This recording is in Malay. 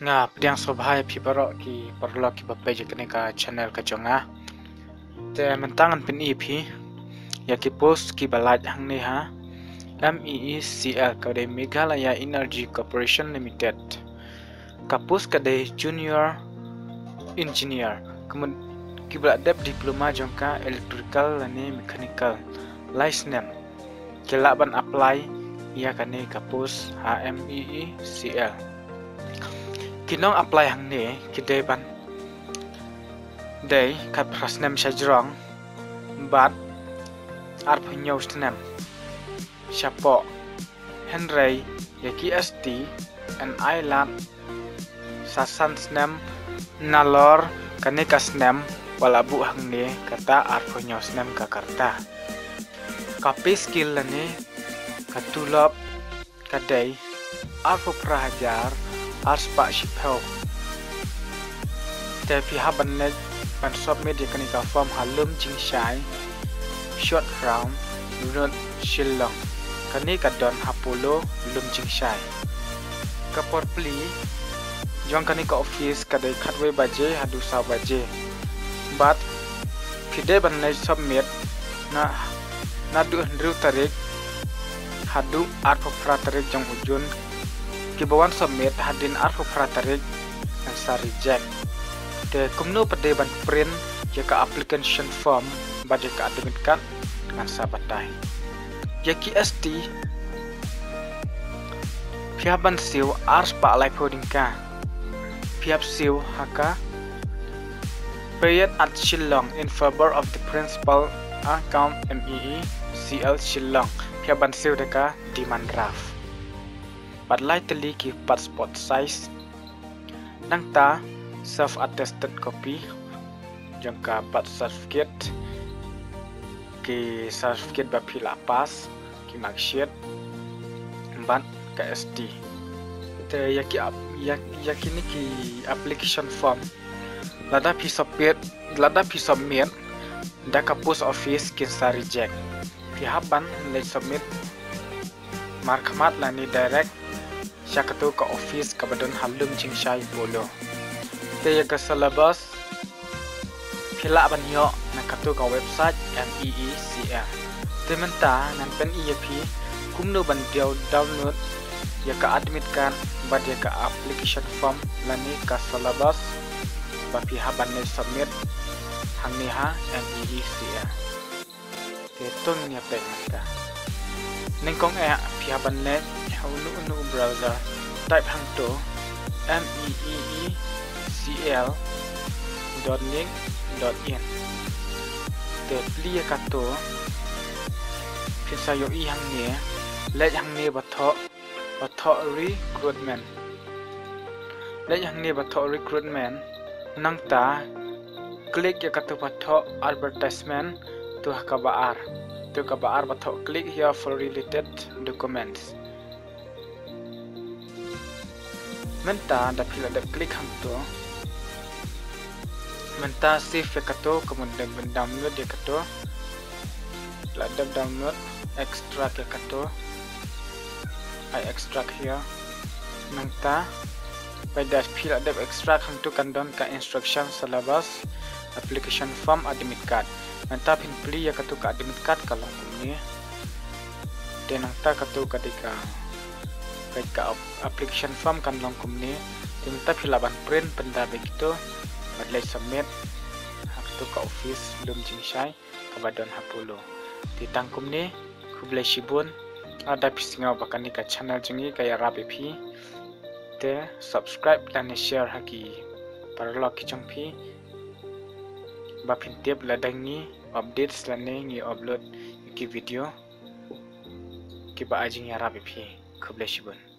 nga pediang sobhai phi barok ki parlo ki bape je kene ka channel ka chonga te mentangan pin i phi ya ki post ki balaj hang ne ha MEECL ka de Meghalaya Energy Corporation Limited ka post ka de junior engineer kemun ki dep diploma jongka electrical lane mechanical license ke laban apply ya kane ka post MEECL kinong apply hang ne kide ban day kat prasnem shajrong bat ar phunyo snem shapo henry yaki st and island sasan snem nalor kane kasnem wala bu hang ne kata ar phunyo snem ka karta kape skill lane katulop kadai ar phu prahajar ar spa shipho te pi haban ne ban sob media kanika form halum jingshai short round run shillong kani kadon hapolo lum jingshai kapor pli jong kanika office kadai khatwe baje hadu sa baje bat phide ban ne submit na du ru tarik hadu arpo pratarik jong ujun kibawan submit hadin arpo pratarik ang sa reject te kumno pade ban print jaka application form baje ka admit kan ngan sa batay yaki st piaban siu ars pa lai coding ka piap siu haka payet at Shillong in favor of the principal account MEECL Shillong piaban siu deka demand draft but lightly ki passport size nangta self attested copy jangka birth certificate ki certificate ba phila pass ki marksheet ban ka SD te yaki ni ki application form lada phi submit da ka post office kin sa reject phi haban le submit markhamat lani direct syakatu ka office ka badon halum jingshai polo te yaka syllabus phila ban yo nakatu ka website MEECL te menta nan pen EAP kumno ban download yaka admit kan bad yaka application form lani ka syllabus ba phi haban ne submit hang ni ha MEECL te tong ni apek mata nengkong phi haban ne unu browser type hang to meecl.link.in te pli kato pinsayo i hang ne le hang ne batho recruitment nangta click ya kato batho advertisement to kabaar batho click here for related documents menta da pila da click hang to menta save kato kemudian download ya kato la download extract ya kato I extract here nangta pada pila da extract hang to kandon ka instruction syllabus application form admit card menta pin pli ya kato ka admit card kalong kumni dan nangta kato kadika ka application form kan long kumni tinta philaban print penda begitu badlai submit hak tu ka office belum jingshai ka badon hapulo titang kumni kublai shibun ada pisingau bakani ka channel jungi kaya rabi phi te subscribe dan share haki parlo ki chongphi ba phintep ladangi updates lane ngi upload ki video ki ba ajing ya rabi phi kublai shibun